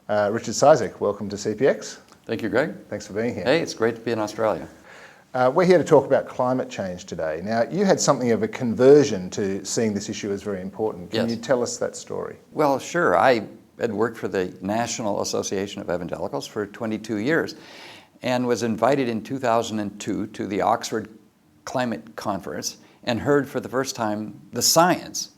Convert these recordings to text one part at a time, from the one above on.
Richard Cizik, welcome to CPX. Thank you, Greg. Thanks for being here. Hey, it's great to be in Australia. We're here to talk about climate change today. Now, you had something of a conversion to seeing this issue as very important. Can you tell us that story? Well, sure. I had worked for the National Association of Evangelicals for 22 years and was invited in 2002 to the Oxford Climate Conference and heard for the first time the science,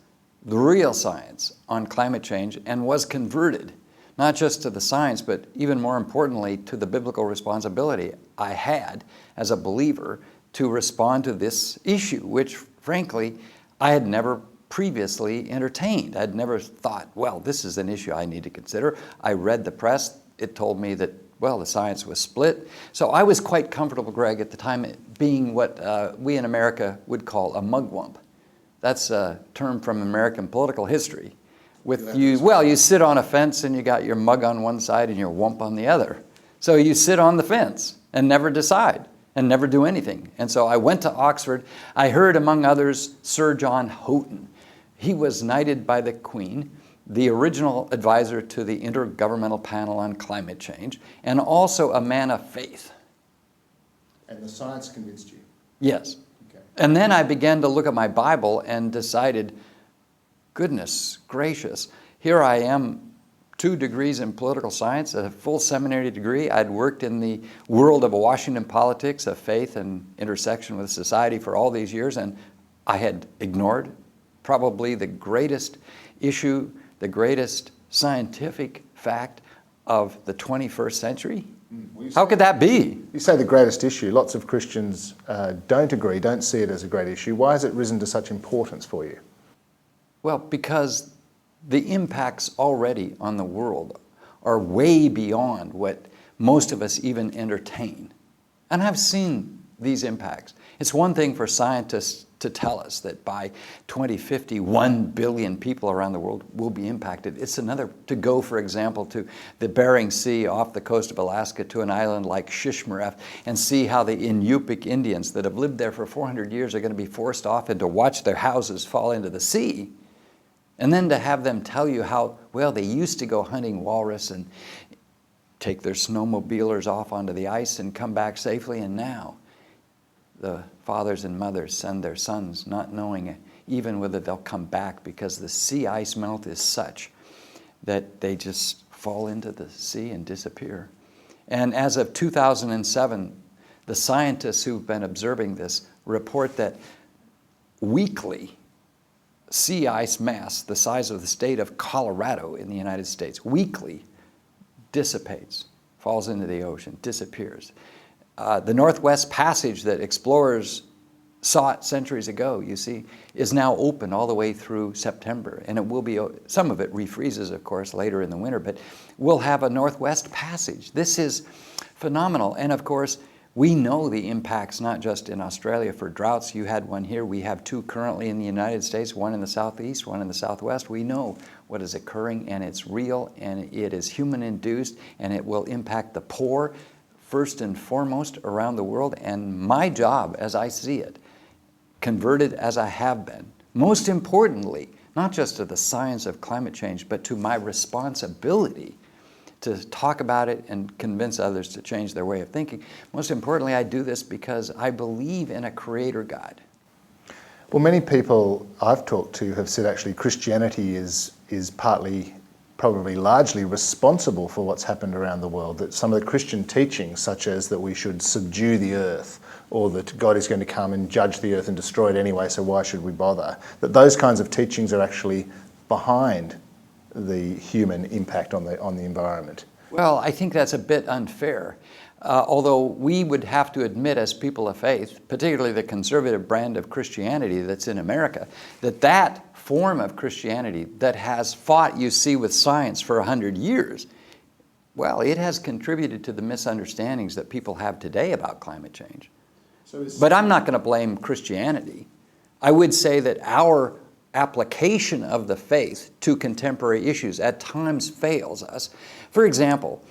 the real science on climate change, and was converted, not just to the science, but even more importantly, to the biblical responsibility I had as a believer to respond to this issue, which frankly, I had never previously entertained. I'd never thought, well, this is an issue I need to consider. I read the press. It told me that, well, the science was split. So I was quite comfortable, Greg, at the time being what we in America would call a mugwump. That's a term from American political history. You sit on a fence and you got your mug on one side and your wump on the other. So you sit on the fence and never decide and never do anything. And so I went to Oxford. I heard, among others, Sir John Houghton. He was knighted by the Queen, the original advisor to the Intergovernmental Panel on Climate Change, and also a man of faith. And the science convinced you? Yes. Okay. And then I began to look at my Bible and decided, goodness gracious, here I am, 2 degrees in political science, a full seminary degree. I'd worked in the world of Washington politics, of faith and intersection with society for all these years, and I had ignored probably the greatest issue, the greatest scientific fact of the 21st century. How could that be? You say the greatest issue. Lots of Christians don't agree, don't see it as a great issue. Why has it risen to such importance for you? Well, because the impacts already on the world are way beyond what most of us even entertain. And I've seen these impacts. It's one thing for scientists to tell us that by 2050, 1 billion people around the world will be impacted. It's another to go, for example, to the Bering Sea off the coast of Alaska to an island like Shishmaref and see how the Inupiaq Indians that have lived there for 400 years are going to be forced off and to watch their houses fall into the sea. And then to have them tell you how, well, they used to go hunting walrus and take their snowmobilers off onto the ice and come back safely, and now the fathers and mothers send their sons not knowing even whether they'll come back because the sea ice melt is such that they just fall into the sea and disappear. And as of 2007, the scientists who've been observing this report that weekly sea ice mass, the size of the state of Colorado in the United States, weekly dissipates, falls into the ocean, disappears. The Northwest Passage that explorers sought centuries ago, you see, is now open all the way through September. And it will be, some of it refreezes, of course, later in the winter, but we'll have a Northwest Passage. This is phenomenal. And of course, we know the impacts not just in Australia for droughts. You had one here. We have 2 currently in the United States, one in the southeast, one in the southwest. We know what is occurring, and it's real, and it is human-induced, and it will impact the poor first and foremost around the world. And my job, as I see it, converted as I have been, most importantly, not just to the science of climate change, but to my responsibility to talk about it and convince others to change their way of thinking. Most importantly, I do this because I believe in a creator God. Well, many people I've talked to have said actually Christianity is partly, probably largely responsible for what's happened around the world, that some of the Christian teachings, such as that we should subdue the earth, or that God is going to come and judge the earth and destroy it anyway, so why should we bother, that those kinds of teachings are actually behind the human impact on the environment. Well, I think that's a bit unfair. Although we would have to admit as people of faith, particularly the conservative brand of Christianity that's in America, that form of Christianity that has fought, you see, with science for 100 years, well, it has contributed to the misunderstandings that people have today about climate change. But I'm not going to blame Christianity. I would say that our application of the faith to contemporary issues at times fails us. For example,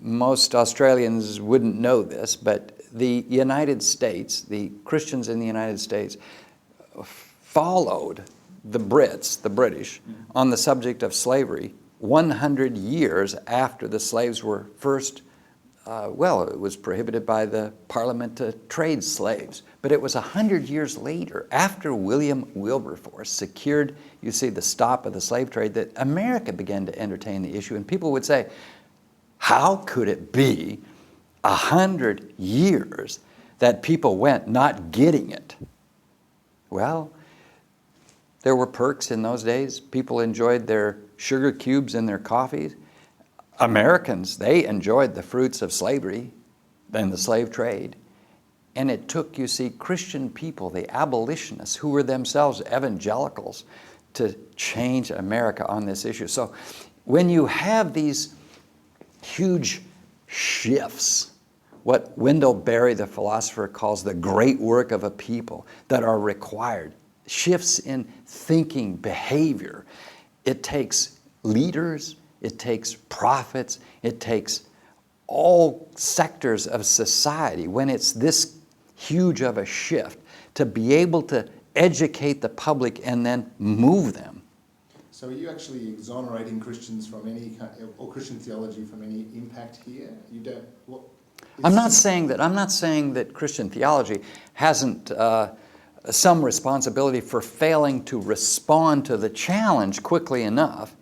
most Australians wouldn't know this, but the United States, the Christians in the United States, followed the Brits, the British, on the subject of slavery 100 years after the slaves were first, it was prohibited by the Parliament to trade slaves. But it was 100 years later, after William Wilberforce secured, you see, the stop of the slave trade, that America began to entertain the issue. And people would say, how could it be 100 years that people went not getting it? Well, there were perks in those days. People enjoyed their sugar cubes in their coffees. Americans, they enjoyed the fruits of slavery and the slave trade. And it took, you see, Christian people, the abolitionists, who were themselves evangelicals, to change America on this issue. So when you have these huge shifts, what Wendell Berry, the philosopher, calls the great work of a people, that are required, shifts in thinking, behavior, it takes leaders, it takes prophets, it takes all sectors of society, when it's this huge of a shift, to be able to educate the public and then move them. So are you actually exonerating Christians from any, or Christian theology from any impact here? You don't. I'm not saying that Christian theology hasn't some responsibility for failing to respond to the challenge quickly enough.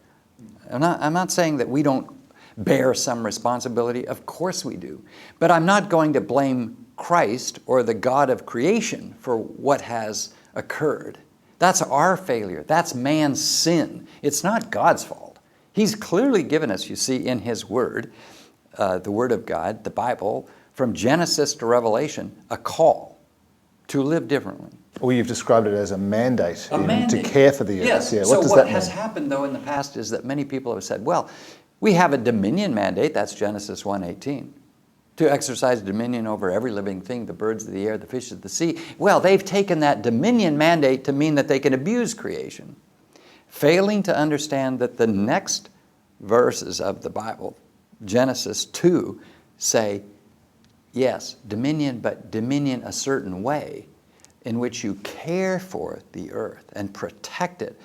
I'm not saying that we don't bear some responsibility. Of course we do. But I'm not going to blame Christ or the God of creation for what has occurred. That's our failure. That's man's sin. It's not God's fault. He's clearly given us, you see, in His Word, the Word of God, the Bible, from Genesis to Revelation, a call to live differently. Well, you've described it as a mandate, to mandate. care for the earth. Yes. Yeah. So What does that mean? has happened, though, in the past is that many people have said, well, we have a dominion mandate, that's Genesis 1:18, to exercise dominion over every living thing, the birds of the air, the fish of the sea. Well, they've taken that dominion mandate to mean that they can abuse creation, failing to understand that the next verses of the Bible, Genesis 2, say, yes, dominion, but dominion a certain way in which you care for the earth and protect it.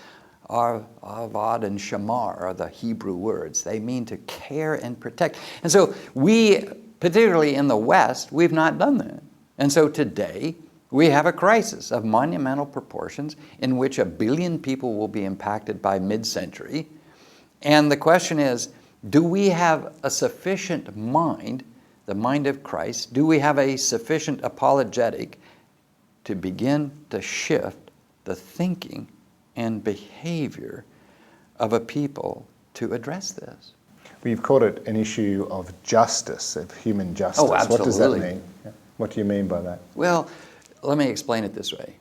Avad and shamar are the Hebrew words. They mean to care and protect. And so we, particularly in the West, we've not done that. And so today, we have a crisis of monumental proportions in which 1 billion people will be impacted by mid-century. And the question is, do we have a sufficient mind, the mind of Christ? Do we have a sufficient apologetic to begin to shift the thinking and behavior of a people to address this? We've called it an issue of justice, of human justice. Oh, absolutely. What does that mean? What do you mean by that? Well, let me explain it this way.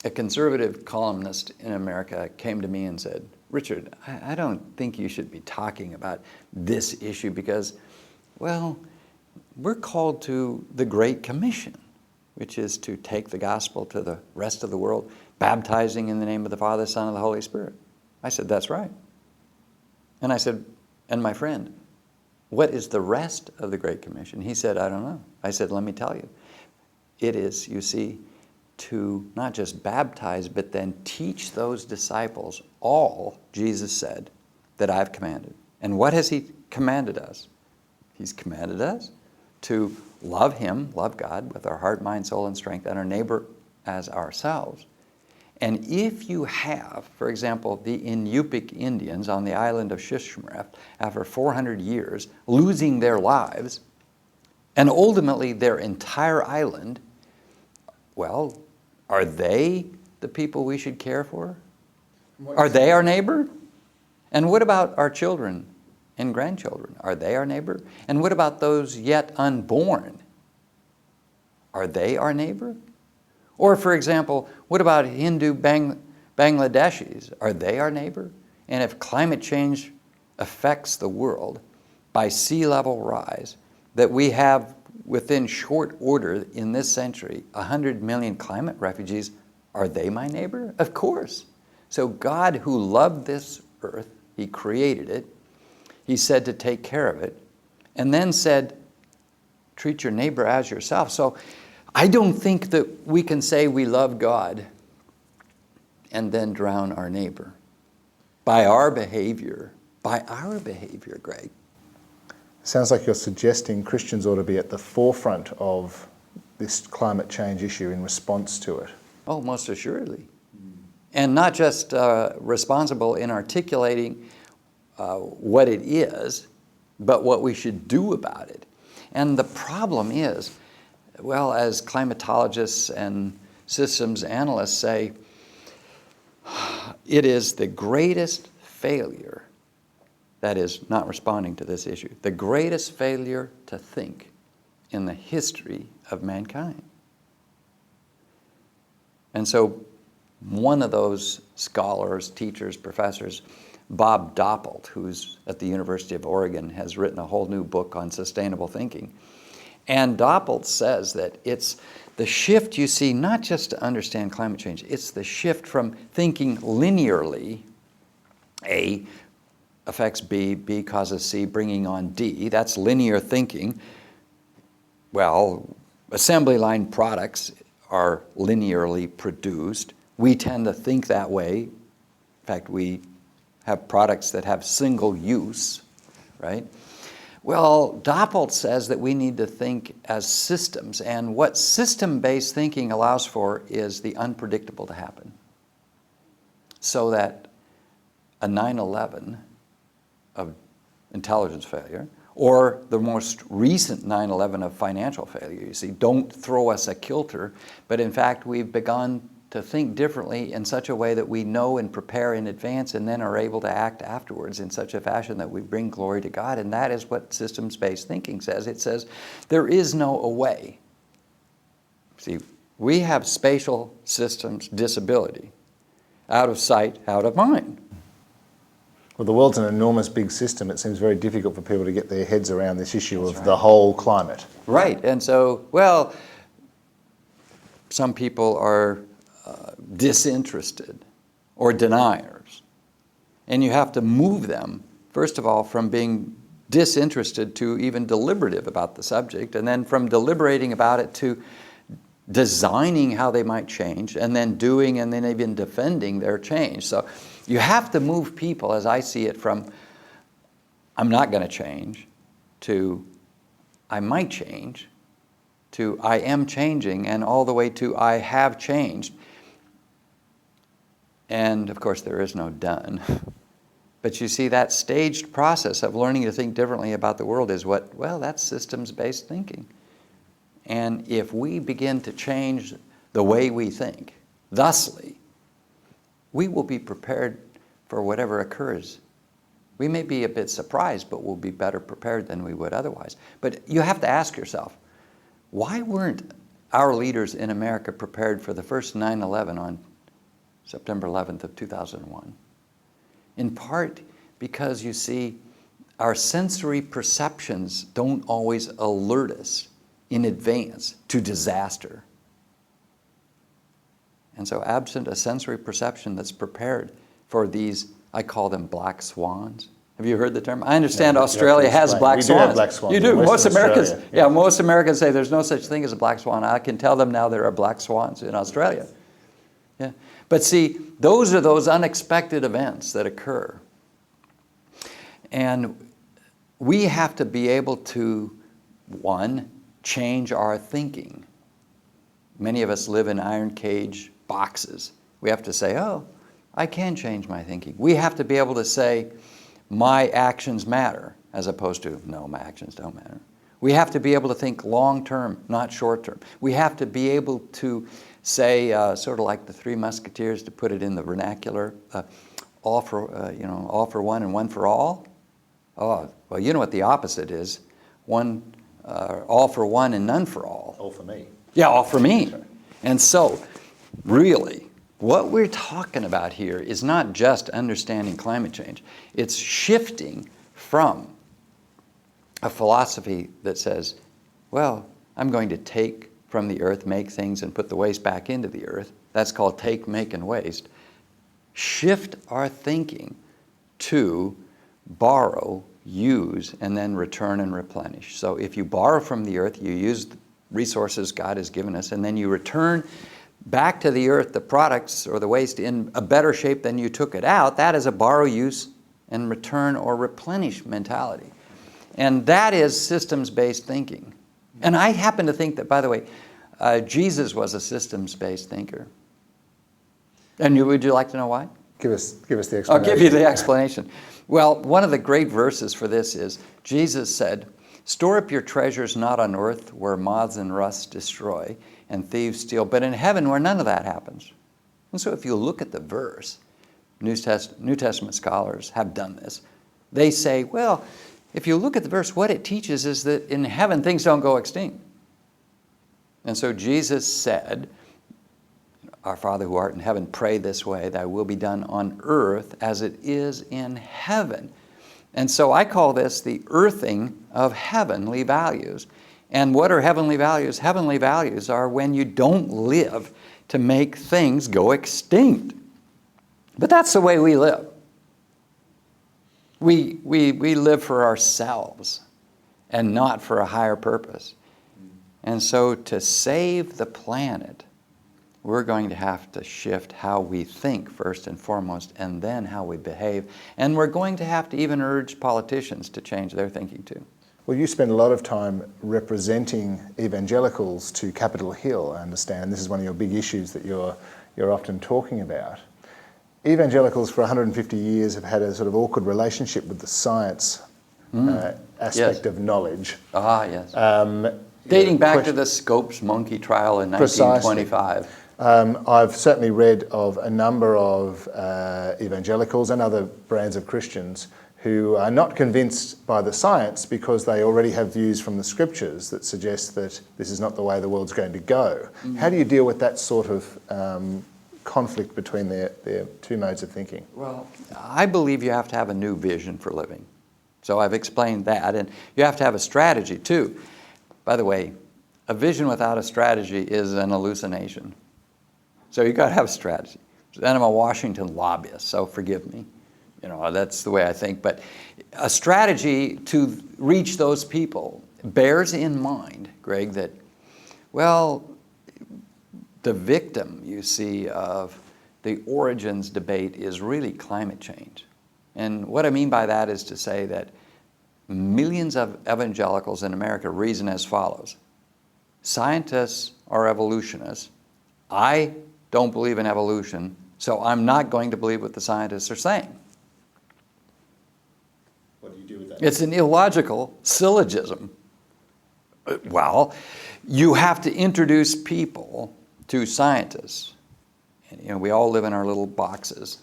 A conservative columnist in America came to me and said, Richard, I don't think you should be talking about this issue because, well, we're called to the Great Commission, which is to take the gospel to the rest of the world, baptizing in the name of the Father, Son, and the Holy Spirit. I said, that's right. And I said, and my friend, what is the rest of the Great Commission? He said, I don't know. I said, let me tell you. It is, you see, to not just baptize, but then teach those disciples all Jesus said that I've commanded. And what has He commanded us? He's commanded us to love Him, love God with our heart, mind, soul, and strength, and our neighbor as ourselves. And if you have, for example, the Inupiaq Indians on the island of Shishmaref, after 400 years, losing their lives, and ultimately their entire island, well, are they the people we should care for? Are they our neighbor? And what about our children and grandchildren? Are they our neighbor? And what about those yet unborn? Are they our neighbor? Or, for example, what about Hindu Bangladeshis? Are they our neighbor? And if climate change affects the world by sea level rise, that we have within short order in this century 100 million climate refugees, are they my neighbor? Of course. So God, who loved this earth, He created it, He said to take care of it, and then said, treat your neighbor as yourself. So I don't think that we can say we love God and then drown our neighbor by our behavior by our behavior, Greg. Sounds like you're suggesting Christians ought to be at the forefront of this climate change issue in response to it. Oh, most assuredly. And not just responsible in articulating what it is, but what we should do about it. And the problem is, well, as climatologists and systems analysts say, it is the greatest failure, that is, not responding to this issue, the greatest failure to think in the history of mankind. And so one of those scholars, teachers, professors, Bob Doppelt, who's at the University of Oregon, has written a whole new book on sustainable thinking. And Doppelt says that it's the shift you see, not just to understand climate change, it's the shift from thinking linearly, A affects B, B causes C, bringing on D. That's linear thinking. Well, assembly line products are linearly produced. We tend to think that way. In fact, we have products that have single use, right? Well, Doppelt says that we need to think as systems, and what system-based thinking allows for is the unpredictable to happen. So that a 9/11 of intelligence failure, or the most recent 9/11 of financial failure, you see, don't throw us a kilter, but in fact we've begun to think differently in such a way that we know and prepare in advance and then are able to act afterwards in such a fashion that we bring glory to God. And that is what systems-based thinking says. It says there is no away. See, we have spatial systems disability. Out of sight, out of mind. Well, the world's an enormous big system. It seems very difficult for people to get their heads around this issue of the whole climate. Right, and so, well, some people are disinterested or deniers. And you have to move them, first of all, from being disinterested to even deliberative about the subject, and then from deliberating about it to designing how they might change, and then doing and then even defending their change. So you have to move people, as I see it, from I'm not going to change to I might change to I am changing, and all the way to I have changed. And of course there is no done. But you see, that staged process of learning to think differently about the world is what, well, that's systems-based thinking. And if we begin to change the way we think, thusly, we will be prepared for whatever occurs. We may be a bit surprised, but we'll be better prepared than we would otherwise. But you have to ask yourself, why weren't our leaders in America prepared for the first 9/11 on September 11th of 2001? In part because, you see, our sensory perceptions don't always alert us in advance to disaster. And so absent a sensory perception that's prepared for these, I call them black swans. Have you heard the term? I understand Australia has black swans. We do have black swans. You do. Most Americans, yeah, most Americans say there's no such thing as a black swan. I can tell them now there are black swans in Australia. Yeah. But see, those are those unexpected events that occur. And we have to be able to, one, change our thinking. Many of us live in iron cage boxes. We have to say, oh, I can change my thinking. We have to be able to say, my actions matter, as opposed to, no, my actions don't matter. We have to be able to think long-term, not short-term. We have to be able to say, sort of like the Three Musketeers, to put it in the vernacular, all for one and one for all. Oh, well, you know what the opposite is. All for one and none for all. All for me. Yeah, all for me. And so, really, what we're talking about here is not just understanding climate change. It's shifting from a philosophy that says, well, I'm going to take from the earth, make things, and put the waste back into the earth. That's called take, make, and waste. Shift our thinking to borrow, use, and then return and replenish. So if you borrow from the earth, you use the resources God has given us, and then you return back to the earth the products or the waste in a better shape than you took it out. That is a borrow, use, and return or replenish mentality. And that is systems-based thinking. And I happen to think that, by the way, Jesus was a systems-based thinker. And would you like to know why? Give us the explanation. I'll give you the explanation. Well, one of the great verses for this is, Jesus said, "Store up your treasures not on earth where moths and rust destroy and thieves steal, but in heaven where none of that happens." And so if you look at the verse, New Testament scholars have done this. They say, well, if you look at the verse, what it teaches is that in heaven things don't go extinct. And so Jesus said, "Our Father who art in heaven, pray this way, thy will be done on earth as it is in heaven." And so I call this the earthing of heavenly values. And what are heavenly values? Heavenly values are when you don't live to make things go extinct. But that's the way we live. We live for ourselves and not for a higher purpose. And so to save the planet, we're going to have to shift how we think first and foremost, and then how we behave. And we're going to have to even urge politicians to change their thinking too. Well, you spend a lot of time representing evangelicals to Capitol Hill, I understand. This is one of your big issues that you're often talking about. Evangelicals for 150 years have had a sort of awkward relationship with the science aspect of knowledge. Ah, yes. Dating back to the Scopes monkey trial in 1925. I've certainly read of a number of evangelicals and other brands of Christians who are not convinced by the science because they already have views from the scriptures that suggest that this is not the way the world's going to go. Mm-hmm. How do you deal with that sort of conflict between their two modes of thinking? Well, I believe you have to have a new vision for living. So I've explained that, and you have to have a strategy too. By the way, a vision without a strategy is an hallucination. So you've got to have a strategy. And I'm a Washington lobbyist, so forgive me. You know, that's the way I think. But a strategy to reach those people bears in mind, Greg, that, well, the victim, you see, of the origins debate is really climate change. And what I mean by that is to say that millions of evangelicals in America reason as follows. Scientists are evolutionists. I don't believe in evolution, so I'm not going to believe what the scientists are saying. What do you do with that? It's an illogical syllogism. Well, you have to introduce people to scientists. And, you know, we all live in our little boxes,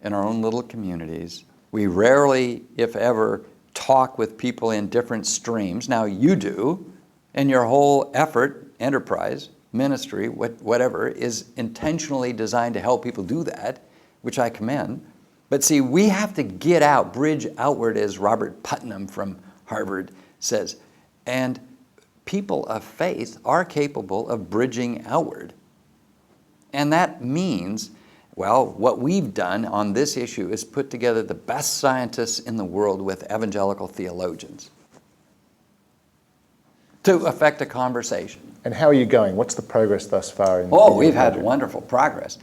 in our own little communities. We rarely, if ever, talk with people in different streams. Now you do, and your whole effort, enterprise, ministry, whatever, is intentionally designed to help people do that, which I commend. But see, we have to get out, bridge outward, as Robert Putnam from Harvard says. And people of faith are capable of bridging outward. And that means, well, what we've done on this issue is put together the best scientists in the world with evangelical theologians to affect a conversation. And how are you going? What's the progress thus far? We've had wonderful progress.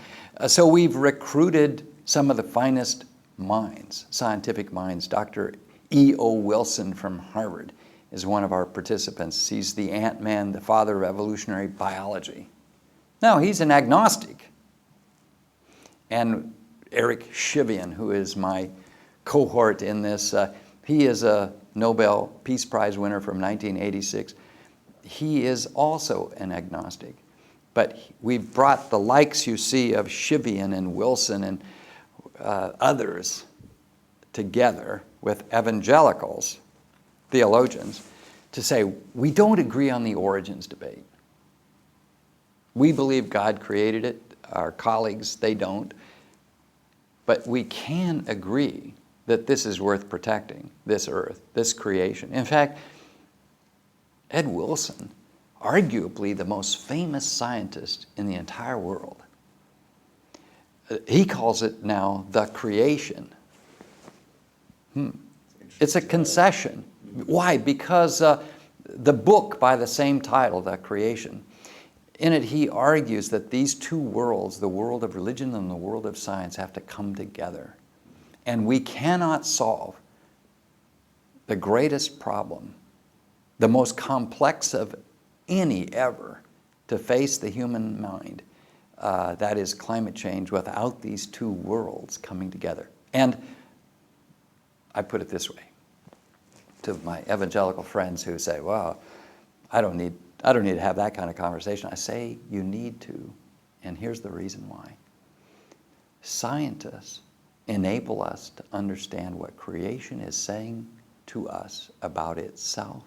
So we've recruited some of the finest minds, scientific minds. Dr. E.O. Wilson from Harvard is one of our participants. He's the Ant-Man, the father of evolutionary biology. Now, he's an agnostic. And Eric Shivian, who is my cohort in this, he is a Nobel Peace Prize winner from 1986. He is also an agnostic. But we've brought the likes you see of Shivian and Wilson and others together with evangelicals, theologians, to say, we don't agree on the origins debate. We believe God created it. Our colleagues, they don't. But we can agree that this is worth protecting, this earth, this creation. In fact, Ed Wilson, arguably the most famous scientist in the entire world, he calls it now the creation. It's a concession. Why? Because the book by the same title, The Creation, in it he argues that these two worlds, the world of religion and the world of science, have to come together. And we cannot solve the greatest problem, the most complex of any ever to face the human mind, that is climate change, without these two worlds coming together. And I put it this way to my evangelical friends who say, well, I don't need to have that kind of conversation. I say you need to, and here's the reason why. Scientists enable us to understand what creation is saying to us about itself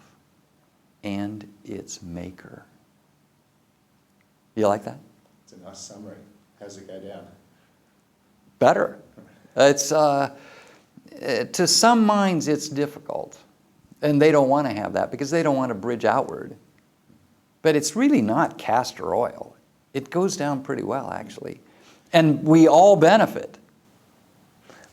and its maker. You like that? It's a nice summary. How's it go down? Better. It's to some minds it's difficult, and they don't want to have that because they don't want to bridge outward. But it's really not castor oil. It goes down pretty well, actually. And we all benefit.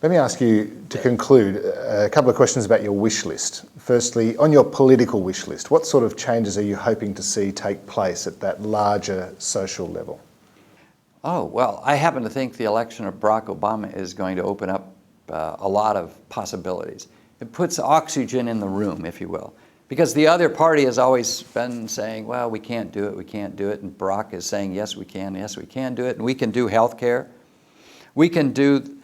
Let me ask you to conclude a couple of questions about your wish list. Firstly, on your political wish list, what sort of changes are you hoping to see take place at that larger social level? Oh, well, I happen to think the election of Barack Obama is going to open up a lot of possibilities. It puts oxygen in the room, if you will. Because the other party has always been saying, well, we can't do it, we can't do it. And Barack is saying, yes, we can do it. And we can do health care. We can do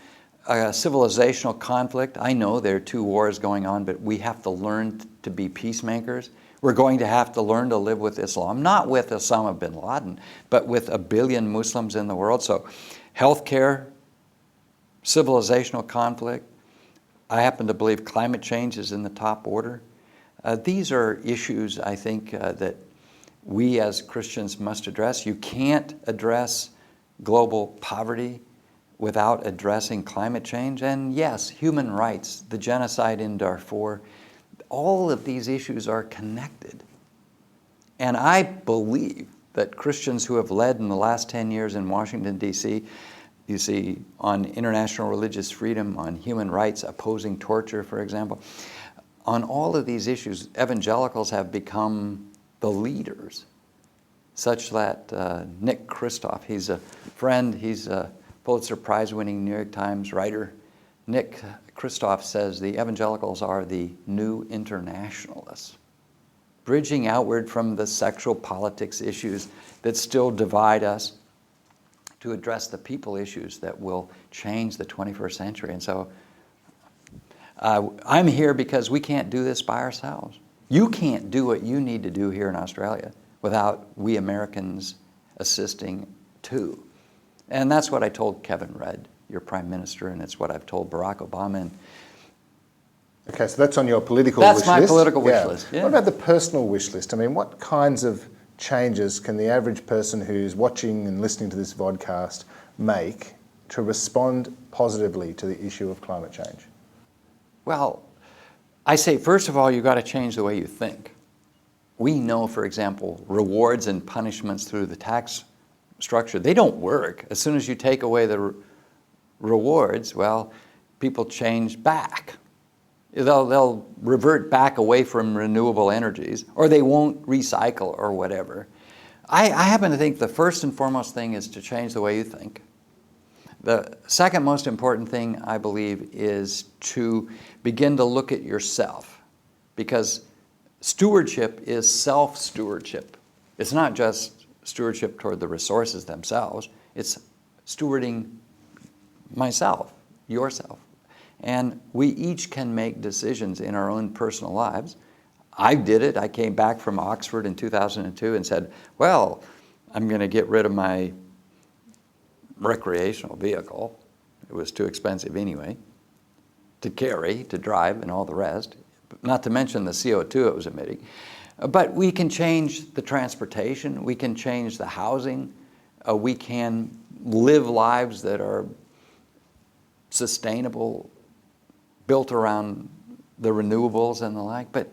civilizational conflict. I know there are 2 wars going on, but we have to learn to be peacemakers. We're going to have to learn to live with Islam, not with Osama bin Laden, but with 1 billion Muslims in the world. So health care, civilizational conflict. I happen to believe climate change is in the top order. These are issues, I think, that we as Christians must address. You can't address global poverty without addressing climate change. And yes, human rights, the genocide in Darfur, all of these issues are connected. And I believe that Christians who have led in the last 10 years in Washington, D.C., you see, on international religious freedom, on human rights, opposing torture, for example, on all of these issues, evangelicals have become the leaders, such that Nick Kristof, he's a friend, he's a Pulitzer Prize-winning New York Times writer. Nick Kristof says the evangelicals are the new internationalists, bridging outward from the sexual politics issues that still divide us to address the people issues that will change the 21st century. And so I'm here because we can't do this by ourselves. You can't do what you need to do here in Australia without we Americans assisting too. And that's what I told Kevin Rudd, your Prime Minister, and it's what I've told Barack Obama. And okay, so that's on your political wish list. That's my political wish list, yeah. What about the personal wish list? I mean, what kinds of changes can the average person who's watching and listening to this vodcast make to respond positively to the issue of climate change? Well, I say, first of all, you've got to change the way you think. We know, for example, rewards and punishments through the tax structure, they don't work. As soon as you take away the rewards, well, people change back. They'll revert back away from renewable energies, or they won't recycle or whatever. I happen to think the first and foremost thing is to change the way you think. The second most important thing, I believe, is to begin to look at yourself, because stewardship is self-stewardship. It's not just stewardship toward the resources themselves, it's stewarding myself, yourself. And we each can make decisions in our own personal lives. I did it. I came back from Oxford in 2002 and said, well, I'm going to get rid of my recreational vehicle. It was too expensive anyway to carry, to drive, and all the rest, not to mention the CO2 it was emitting. But we can change the transportation. We can change the housing. We can live lives that are sustainable, built around the renewables and the like. But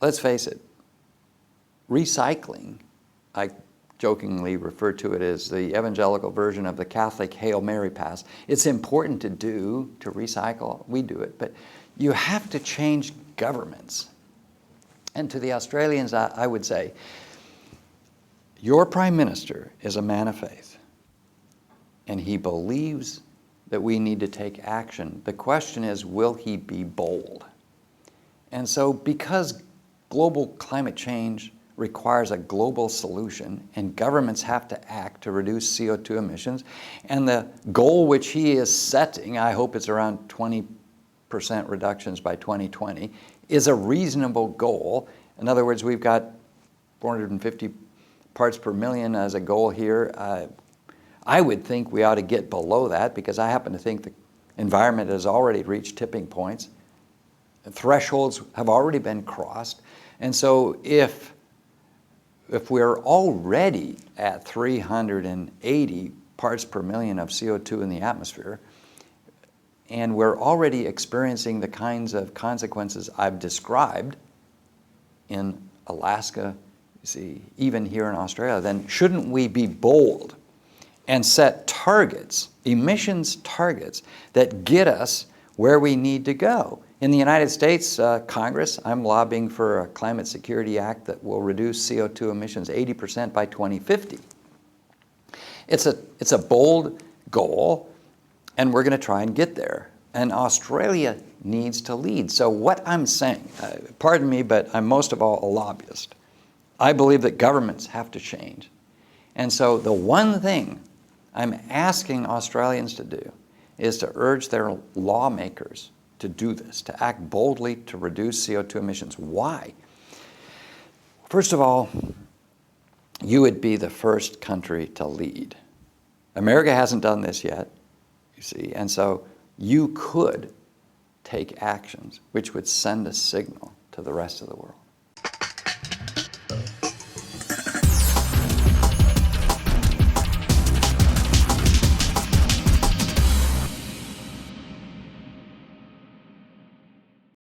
let's face it, recycling, I jokingly refer to it as the evangelical version of the Catholic Hail Mary pass. It's important to do, to recycle. We do it. But you have to change governments. And to the Australians, I would say, your Prime Minister is a man of faith. And he believes that we need to take action. The question is, will he be bold? And so because global climate change requires a global solution and governments have to act to reduce CO2 emissions, and the goal which he is setting, I hope it's around 20% reductions by 2020, is a reasonable goal. In other words, we've got 450 parts per million as a goal here. I would think we ought to get below that, because I happen to think the environment has already reached tipping points. Thresholds have already been crossed. And so if we're already at 380 parts per million of CO2 in the atmosphere, and we're already experiencing the kinds of consequences I've described in Alaska, you see, even here in Australia, then shouldn't we be bold and set targets, emissions targets, that get us where we need to go? In the United States, Congress, I'm lobbying for a Climate Security Act that will reduce CO2 emissions 80% by 2050. It's a bold goal, and we're going to try and get there. And Australia needs to lead. So what I'm saying, pardon me, but I'm most of all a lobbyist. I believe that governments have to change. And so the one thing I'm asking Australians to do is to urge their lawmakers to do this, to act boldly to reduce CO2 emissions. Why? First of all, you would be the first country to lead. America hasn't done this yet, you see, and so you could take actions which would send a signal to the rest of the world.